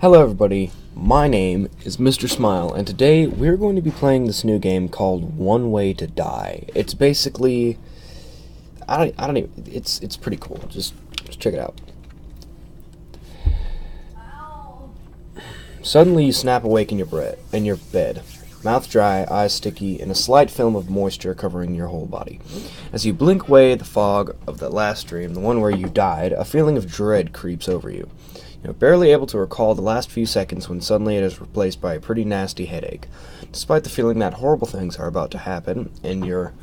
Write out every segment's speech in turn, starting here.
Hello everybody, my name is Mr.Smile, and today we're going to be playing this new game called One Way to Die. It's basically, I don't even, it's pretty cool, just check it out. Suddenly you snap awake in your bed, mouth dry, eyes sticky, and a slight film of moisture covering your whole body. As you blink away the fog of that last dream, the one where you died, a feeling of dread creeps over you. You're barely able to recall the last few seconds when suddenly it is replaced by a pretty nasty headache. Despite the feeling that horrible things are about to happen in your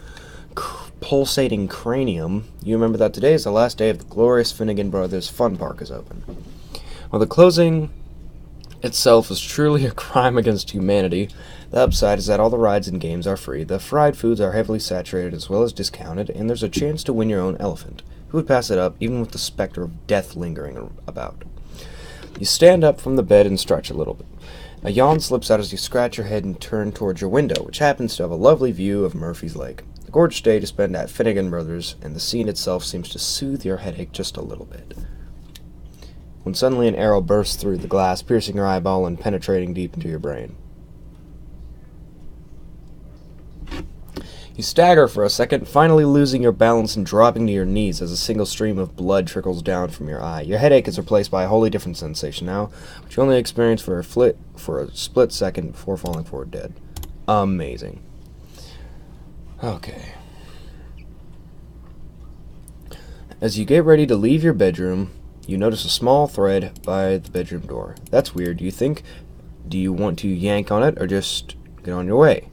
pulsating cranium, you remember that today is the last day of the glorious Finnegan Brothers Fun Park is open. While the closing itself is truly a crime against humanity, the upside is that all the rides and games are free, the fried foods are heavily saturated as well as discounted, and there's a chance to win your own elephant. Who would pass it up, even with the specter of death lingering about? You stand up from the bed and stretch a little bit. A yawn slips out as you scratch your head and turn towards your window, which happens to have a lovely view of Murphy's Lake. A gorgeous day to spend at Finnegan Brothers, and the scene itself seems to soothe your headache just a little bit. When suddenly an arrow bursts through the glass, piercing your eyeball and penetrating deep into your brain. You stagger for a second, finally losing your balance and dropping to your knees as a single stream of blood trickles down from your eye. Your headache is replaced by a wholly different sensation now, which you only experience for a split second before falling forward dead. Amazing. Okay. As you get ready to leave your bedroom, you notice a small thread by the bedroom door. That's weird. Do you want to yank on it or just get on your way?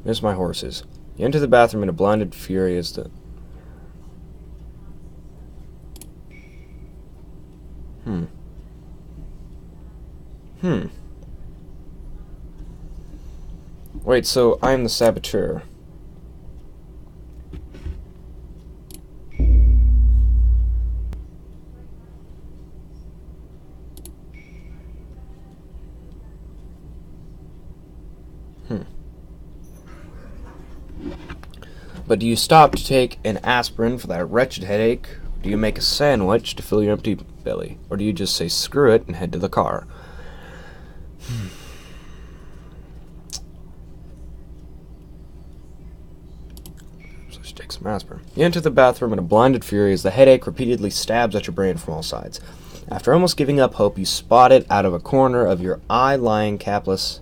There's my horses. You enter the bathroom in a blinded fury as the... Wait, so I'm the saboteur. But do you stop to take an aspirin for that wretched headache? Do you make a sandwich to fill your empty belly? Or do you just say screw it and head to the car? So she takes some aspirin. You enter the bathroom in a blinded fury as the headache repeatedly stabs at your brain from all sides. After almost giving up hope, you spot it out of a corner of your eye lying capless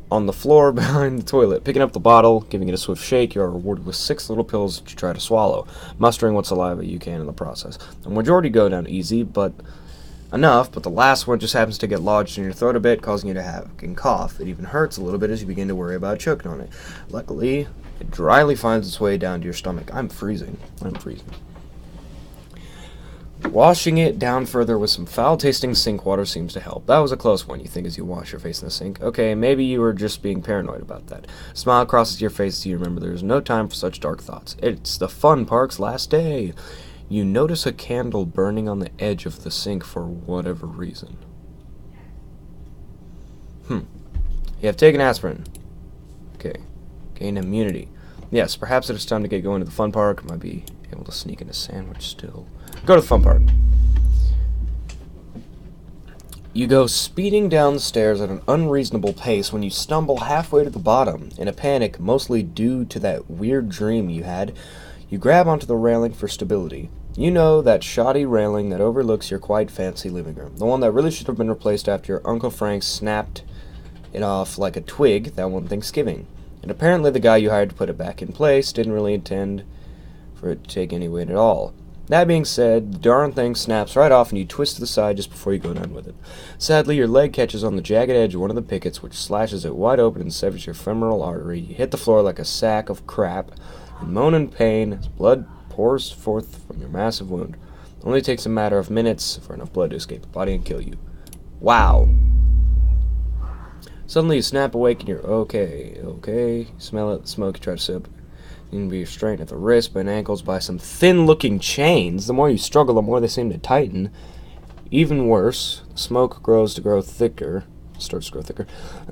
on the floor behind the toilet. Picking up the bottle, giving it a swift shake, you are rewarded with 6 little pills that you try to swallow, mustering what saliva you can in the process. The majority go down easy, but the last one just happens to get lodged in your throat a bit, causing you to have a cough. It even hurts a little bit as you begin to worry about choking on it. Luckily, it dryly finds its way down to your stomach. I'm freezing. Washing it down further with some foul-tasting sink water seems to help. That was a close one, you think, as you wash your face in the sink. Okay, maybe you were just being paranoid about that. A smile crosses your face as you remember there is no time for such dark thoughts. It's the fun park's last day. You notice a candle burning on the edge of the sink for whatever reason. You have taken aspirin. Okay. Gain immunity. Yes, perhaps it is time to get going to the fun park. Might be able to sneak in a sandwich still. Go to the fun park. You go speeding down the stairs at an unreasonable pace when you stumble halfway to the bottom. In a panic, mostly due to that weird dream you had, you grab onto the railing for stability. You know, that shoddy railing that overlooks your quite fancy living room. The one that really should have been replaced after your Uncle Frank snapped it off like a twig that one Thanksgiving. And apparently the guy you hired to put it back in place didn't really intend for it to take any weight at all. That being said, the darn thing snaps right off and you twist to the side just before you go down with it. Sadly, your leg catches on the jagged edge of one of the pickets, which slashes it wide open and severs your femoral artery. You hit the floor like a sack of crap and moan in pain as blood pours forth from your massive wound. It only takes a matter of minutes for enough blood to escape the body and kill you. Wow. Suddenly you snap awake and you're okay. You smell it, the smoke, you try to sip. You can be restrained at the wrists and ankles by some thin-looking chains. The more you struggle, the more they seem to tighten. Even worse, the smoke starts to grow thicker,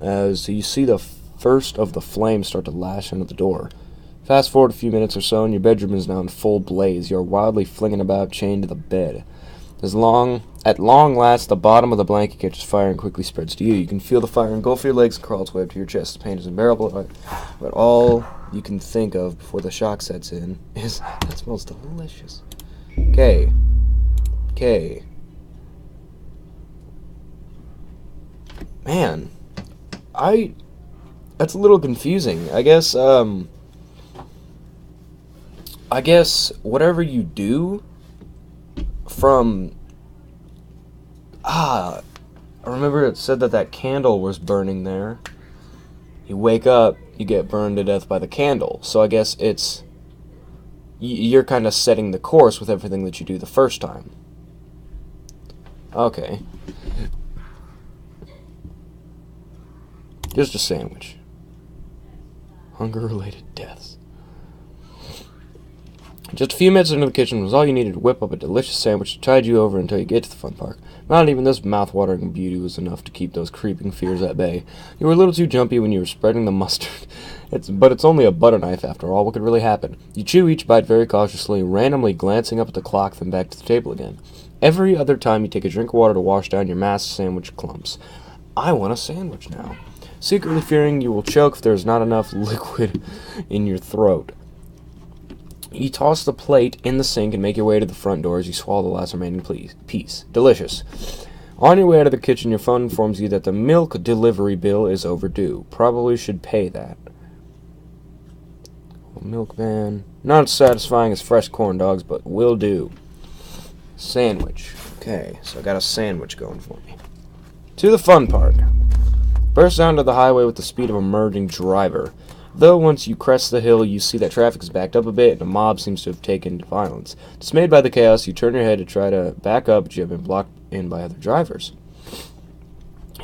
as you see the first of the flames start to lash into the door. Fast forward a few minutes or so, and your bedroom is now in full blaze. You are wildly flinging about, chained to the bed. At long last, the bottom of the blanket catches fire and quickly spreads to you. You can feel the fire engulf your legs and crawl its way up to your chest. The pain is unbearable, but all you can think of before the shock sets in is, that smells delicious. Okay. Man, that's a little confusing. I guess whatever you do from... I remember it said that candle was burning there. You wake up, you get burned to death by the candle. So I guess it's... You're kind of setting the course with everything that you do the first time. Okay. Just a sandwich. Hunger-related deaths. Just a few minutes into the kitchen was all you needed to whip up a delicious sandwich to tide you over until you get to the fun park. Not even this mouth-watering beauty was enough to keep those creeping fears at bay. You were a little too jumpy when you were spreading the mustard. But it's only a butter knife after all. What could really happen? You chew each bite very cautiously, randomly glancing up at the clock, then back to the table again. Every other time you take a drink of water to wash down your mass sandwich clumps. I want a sandwich now. Secretly fearing you will choke if there is not enough liquid in your throat. You toss the plate in the sink and make your way to the front door as you swallow the last remaining piece. Delicious. On your way out of the kitchen, your phone informs you that the milk delivery bill is overdue. Probably should pay that. Milkman. Not as satisfying as fresh corn dogs, but will do. Sandwich. Okay, so I got a sandwich going for me. To the fun park. Burst onto the highway with the speed of a merging driver. Though once you crest the hill, you see that traffic is backed up a bit, and a mob seems to have taken to violence. Dismayed by the chaos, you turn your head to try to back up, but you have been blocked in by other drivers.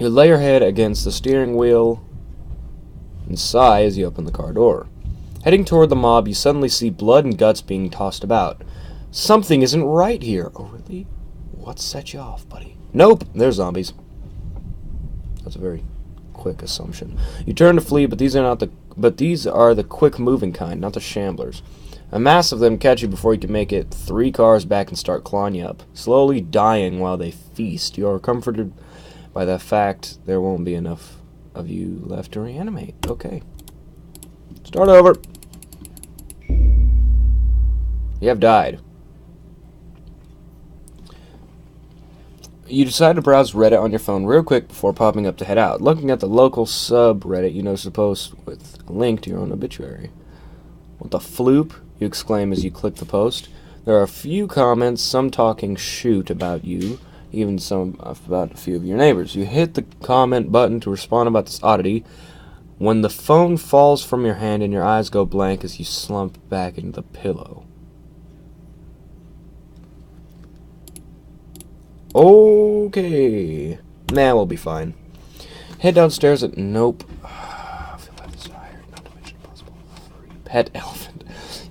You lay your head against the steering wheel and sigh as you open the car door. Heading toward the mob, you suddenly see blood and guts being tossed about. Something isn't right here. Oh, really? What set you off, buddy? Nope, they're zombies. That's a very quick assumption. You turn to flee, but these are the quick-moving kind, not the shamblers. A mass of them catch you before you can make it 3 cars back and start clawing you up, slowly dying while they feast. You are comforted by the fact there won't be enough of you left to reanimate. Okay. Start over. You have died. You decide to browse Reddit on your phone real quick before popping up to head out. Looking at the local subreddit, you notice a post with a link to your own obituary. What the floop? You exclaim as you click the post. There are a few comments, some talking shoot about you, even some about a few of your neighbors. You hit the comment button to respond about this oddity when the phone falls from your hand and your eyes go blank as you slump back into the pillow. Okay. Nah, we'll be fine. Head downstairs at... Nope. I feel like desire, not to mention possible pet elephant.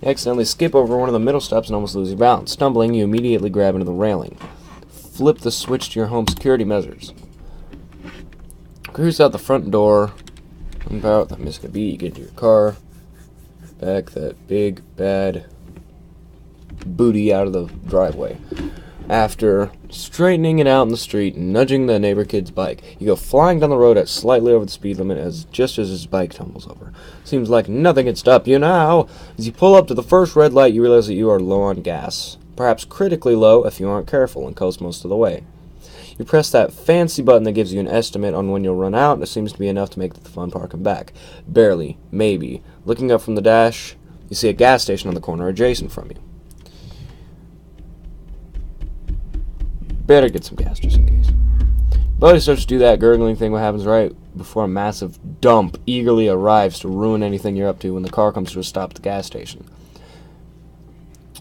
You accidentally skip over one of the middle steps and almost lose your balance. Stumbling, you immediately grab into the railing. Flip the switch to your home security measures. Cruise out the front door. Unpower that missing a beat. You get into your car. Back that big, bad booty out of the driveway. After straightening it out in the street and nudging the neighbor kid's bike, you go flying down the road at slightly over the speed limit just as his bike tumbles over. Seems like nothing can stop you now. As you pull up to the first red light, you realize that you are low on gas. Perhaps critically low if you aren't careful and coast most of the way. You press that fancy button that gives you an estimate on when you'll run out, and it seems to be enough to make it to the fun park and back. Barely. Maybe. Looking up from the dash, you see a gas station on the corner adjacent from you. Better get some gas just in case. Buddy starts to do that gurgling thing what happens right before a massive dump eagerly arrives to ruin anything you're up to when the car comes to a stop at the gas station.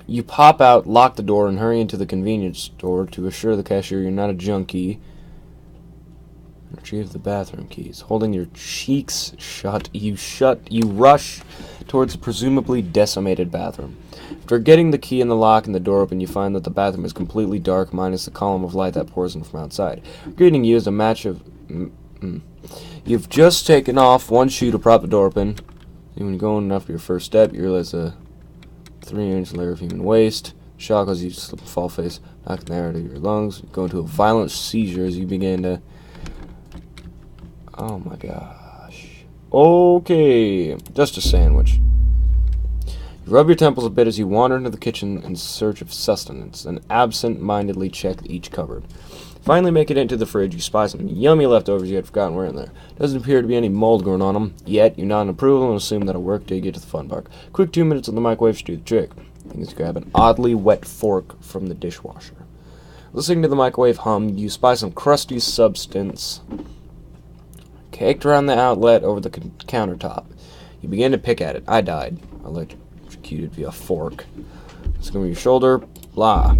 You pop out, lock the door, and hurry into the convenience store to assure the cashier you're not a junkie. Retrieve the bathroom keys. Holding your cheeks shut, you rush towards the presumably decimated bathroom. After getting the key in the lock and the door open, you find that the bathroom is completely dark, minus the column of light that pours in from outside. Greeting you is a match of... You've just taken off one shoe to prop the door open. When you're going after your first step, you realize a 3-inch layer of human waste. Shock causes you to slip and fall face, knocking the air out of your lungs. You go into a violent seizure as you begin to... Oh my gosh. Okay, just a sandwich. You rub your temples a bit as you wander into the kitchen in search of sustenance, and absent-mindedly check each cupboard. Finally make it into the fridge, you spy some yummy leftovers you had forgotten were in there. Doesn't appear to be any mold growing on them, yet you nod in approval and assume that'll work till you get to the fun part. Quick 2 minutes on the microwave should do the trick. You can grab an oddly wet fork from the dishwasher. Listening to the microwave hum, you spy some crusty substance caked around the outlet over the countertop. You begin to pick at it. I died. Electrocuted via fork. It's over your shoulder. Blah.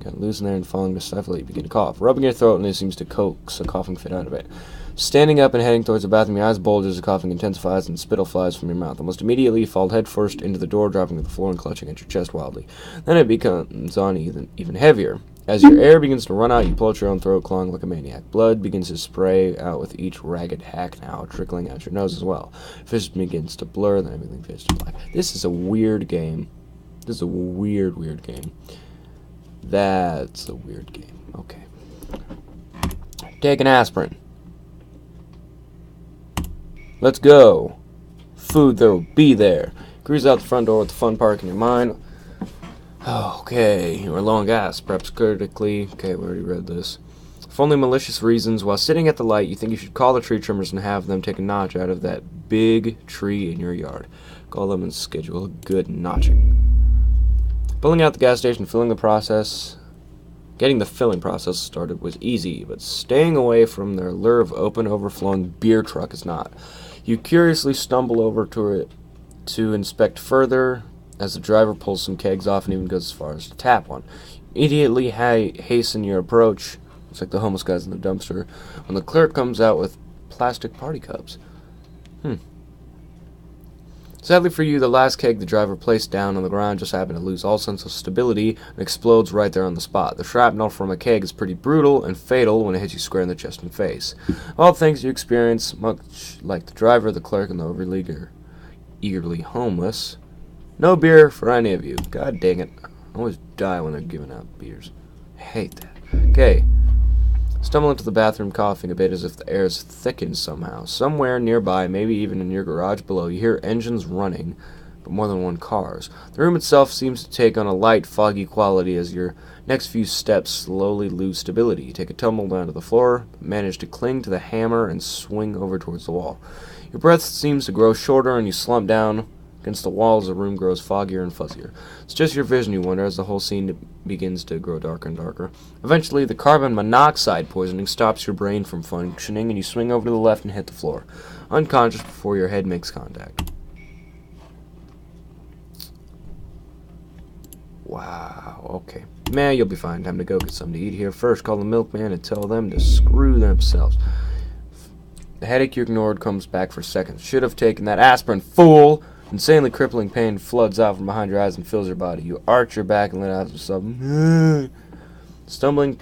Got loose in there and falling to stifle. You begin to cough. Rubbing your throat, and it seems to coax a coughing fit out of it. Standing up and heading towards the bathroom, your eyes bulge as the coughing intensifies and spittle flies from your mouth. Almost immediately, you fall headfirst into the door, dropping to the floor and clutching at your chest wildly. Then it becomes on even heavier. As your air begins to run out, you pull at your own throat, clawing like a maniac. Blood begins to spray out with each ragged hack now, trickling out your nose as well. Vision begins to blur, then everything fades to black. This is a weird game. This is a weird game. That's a weird game. Okay. Take an aspirin. Let's go. Food there will be there. Cruise out the front door with the fun park in your mind. Okay, we're low on gas. Perhaps critically. Okay, we already read this. For only malicious reasons, while sitting at the light, you think you should call the tree trimmers and have them take a notch out of that big tree in your yard. Call them and schedule a good notching. Pulling out the gas station, getting the filling process started was easy, but staying away from their lure of open, overflowing beer truck is not. You curiously stumble over to it to inspect further as the driver pulls some kegs off and even goes as far as to tap one. Immediately hasten your approach. It's like the homeless guys in the dumpster. When the clerk comes out with plastic party cups. Sadly for you, the last keg the driver placed down on the ground just happened to lose all sense of stability and explodes right there on the spot. The shrapnel from a keg is pretty brutal and fatal when it hits you square in the chest and face. All things you experience, much like the driver, the clerk, and the overly eagerly homeless. No beer for any of you. God dang it. I always die when they're giving out beers. I hate that. Okay. Stumble into the bathroom coughing a bit as if the air is thickened somehow. Somewhere nearby, maybe even in your garage below, you hear engines running, but more than one cars. The room itself seems to take on a light, foggy quality as your next few steps slowly lose stability. You take a tumble down to the floor, but manage to cling to the hammer and swing over towards the wall. Your breath seems to grow shorter and you slump down against the wall as the room grows foggier and fuzzier. It's just your vision, you wonder, as the whole scene begins to grow darker and darker. Eventually, the carbon monoxide poisoning stops your brain from functioning, and you swing over to the left and hit the floor, unconscious before your head makes contact. Wow, okay. Man, you'll be fine. Time to go get something to eat here. First, call the milkman and tell them to screw themselves. The headache you ignored comes back for seconds. Should have taken that aspirin, fool! Insanely crippling pain floods out from behind your eyes and fills your body. You arch your back and let out something. Stumbling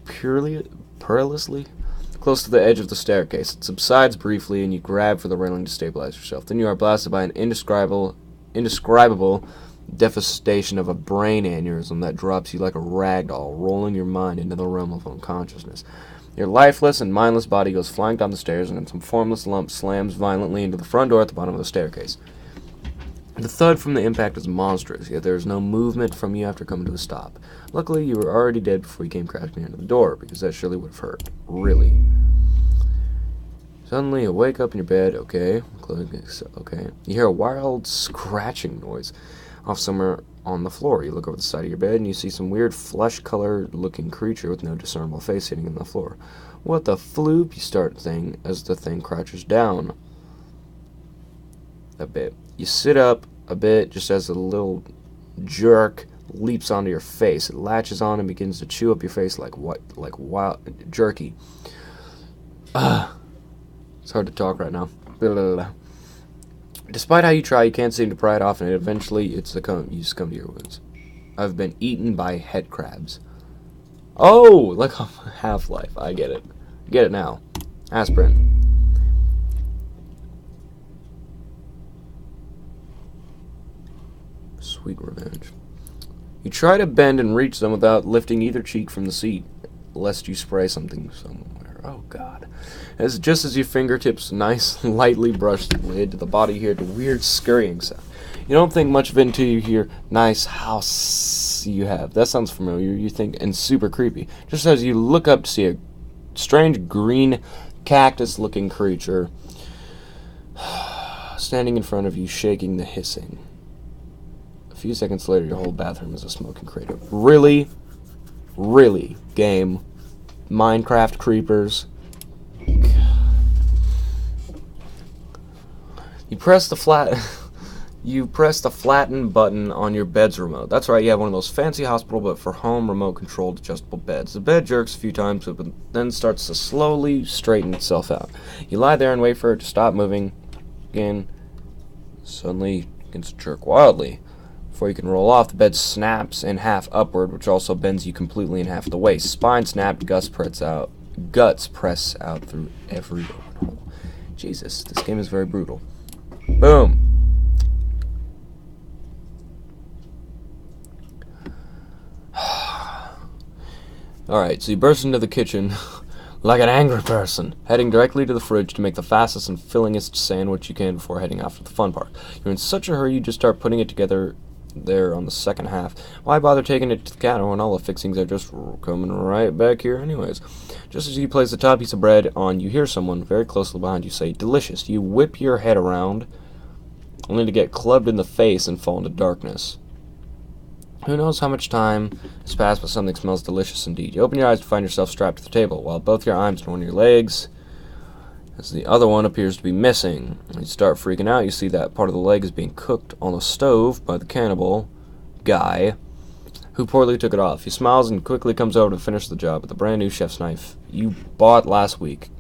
perilously close to the edge of the staircase. It subsides briefly, and you grab for the railing to stabilize yourself. Then you are blasted by an indescribable devastation of a brain aneurysm that drops you like a rag doll, rolling your mind into the realm of unconsciousness. Your lifeless and mindless body goes flying down the stairs, and some formless lump slams violently into the front door at the bottom of the staircase. The thud from the impact is monstrous, yet there is no movement from you after coming to a stop. Luckily, you were already dead before you came crashing into the door, because that surely would have hurt. Really. Suddenly, you wake up in your bed. Okay. Okay. You hear a wild scratching noise off somewhere on the floor. You look over the side of your bed and you see some weird flesh-colored looking creature with no discernible face sitting on the floor. What the floop, you start thing as the thing crouches down a bit. You sit up a bit just as a little jerk leaps onto your face. It latches on and begins to chew up your face like wild jerky. It's hard to talk right now. Blah, blah, blah. Despite how you try, you can't seem to pry it off, and eventually you succumb to your wounds. I've been eaten by head crabs. Oh, like Half-Life. I get it. Get it now. Aspirin. Sweet revenge. You try to bend and reach them without lifting either cheek from the seat, lest you spray something somewhere. Oh, God. Just as your fingertips lightly brush the lid to the body, you hear the weird scurrying sound. You don't think much of it until you hear, nice house you have. That sounds familiar, you think, and super creepy. Just as you look up to see a strange green cactus-looking creature standing in front of you, shaking the hissing. A few seconds later, your whole bathroom is a smoking crater. Really? Really, game? Minecraft creepers? You press the flatten button on your bed's remote. That's right, you have one of those fancy hospital but for home remote-controlled adjustable beds. The bed jerks a few times but then starts to slowly straighten itself out. You lie there and wait for it to stop moving again. Suddenly, it begins to jerk wildly. Before you can roll off, the bed snaps in half upward, which also bends you completely in half at the waist. Spine snapped, guts press out through every open hole. Jesus, this game is very brutal. Boom. Alright, so you burst into the kitchen like an angry person, heading directly to the fridge to make the fastest and fillingest sandwich you can before heading off to the fun park. You're in such a hurry you just start putting it together there on the second half. Why bother taking it to the counter when all the fixings are just coming right back here anyways? Just as you place the top piece of bread on, you hear someone very closely behind you say, delicious. You whip your head around, only to get clubbed in the face and fall into darkness. Who knows how much time has passed, but something smells delicious indeed. You open your eyes to find yourself strapped to the table, while both your arms and one of your legs, as the other one appears to be missing. When you start freaking out, you see that part of the leg is being cooked on the stove by the cannibal guy who poorly took it off. He smiles and quickly comes over to finish the job with a brand new chef's knife you bought last week.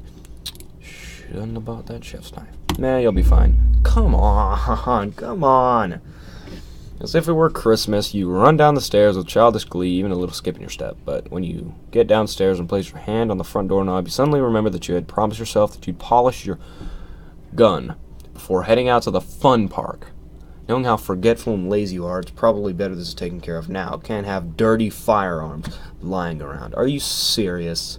Shouldn't have bought that chef's knife. Nah, you'll be fine. Come on, come on. As if it were Christmas, you run down the stairs with childish glee, even a little skip in your step. But when you get downstairs and place your hand on the front doorknob, you suddenly remember that you had promised yourself that you'd polish your gun before heading out to the fun park. Knowing how forgetful and lazy you are, it's probably better this is taken care of now. Can't have dirty firearms lying around. Are you serious?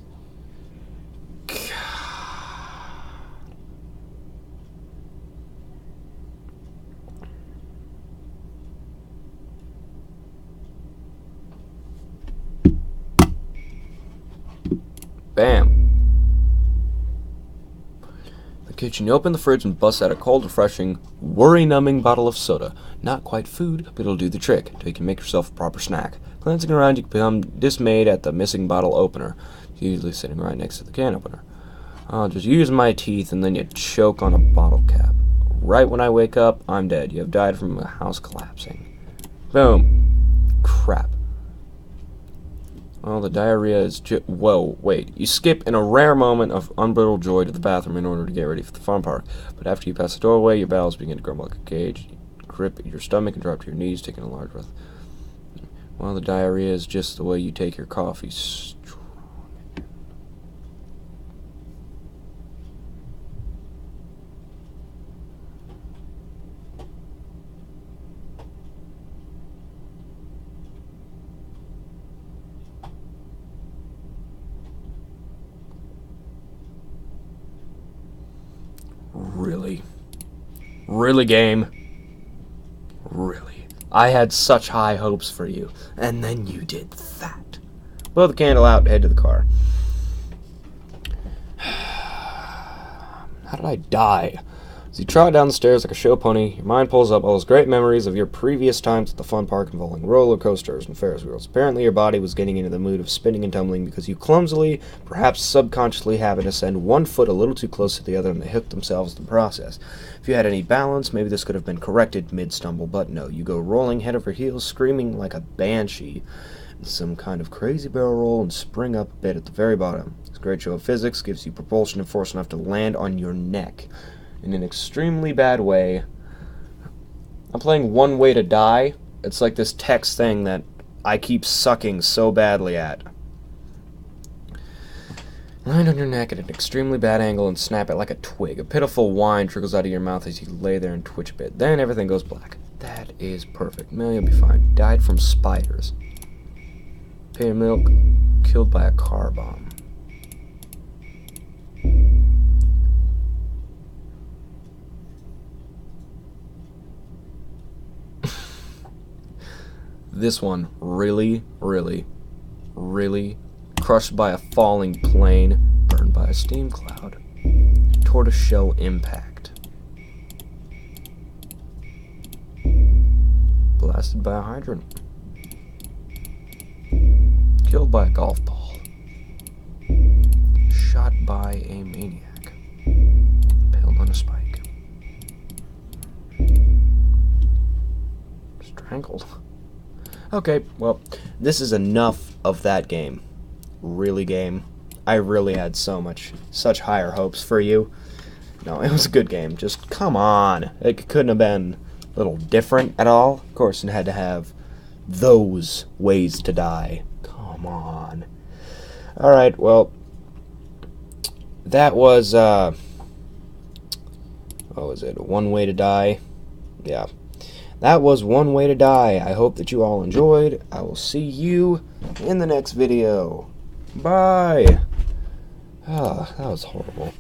Bam. The kitchen. You open the fridge and bust out a cold, refreshing, worry-numbing bottle of soda. Not quite food, but it'll do the trick, until you can make yourself a proper snack. Glancing around, you become dismayed at the missing bottle opener. It's usually sitting right next to the can opener. I'll just use my teeth, and then you choke on a bottle cap. Right when I wake up, I'm dead. You have died from a house collapsing. Boom. Crap. Well, the diarrhea is whoa, wait. You skip in a rare moment of unbridled joy to the bathroom in order to get ready for the fun park. But after you pass the doorway, your bowels begin to grumble like a cage. You grip at your stomach and drop to your knees, taking a large breath. Well, the diarrhea is just the way you take your coffee. Really? Really, game? Really? I had such high hopes for you, and then you did that. Blow the candle out and head to the car. How did I die? As you trot down the stairs like a show pony, your mind pulls up all those great memories of your previous times at the fun park involving roller coasters and Ferris wheels. Apparently your body was getting into the mood of spinning and tumbling because you clumsily, perhaps subconsciously, happened to send one foot a little too close to the other and they hooked themselves in the process. If you had any balance, maybe this could have been corrected mid-stumble, but no, you go rolling head over heels, screaming like a banshee, in some kind of crazy barrel roll and spring up a bit at the very bottom. This great show of physics gives you propulsion and force enough to land on your neck. In an extremely bad way. I'm playing One Way to Die. It's like this text thing that I keep sucking so badly at. Land on your neck at an extremely bad angle and snap it like a twig. A pitiful whine trickles out of your mouth as you lay there and twitch a bit. Then everything goes black. That is perfect. Mel, you'll be fine. Died from spiders. Paid milk. Killed by a car bomb. This one, really, really, really crushed by a falling plane, burned by a steam cloud, tortoiseshell impact, blasted by a hydrant, killed by a golf ball, shot by a maniac, impaled on a spike, strangled. Okay, well, this is enough of that game. Really game. I really had such higher hopes for you. No, it was a good game. Just come on. It couldn't have been a little different at all. Of course, it had to have those ways to die. Come on. Alright, well, that was, what was it? One Way to Die? Yeah. That was One Way to Die. I hope that you all enjoyed. I will see you in the next video. Bye. Ah, that was horrible.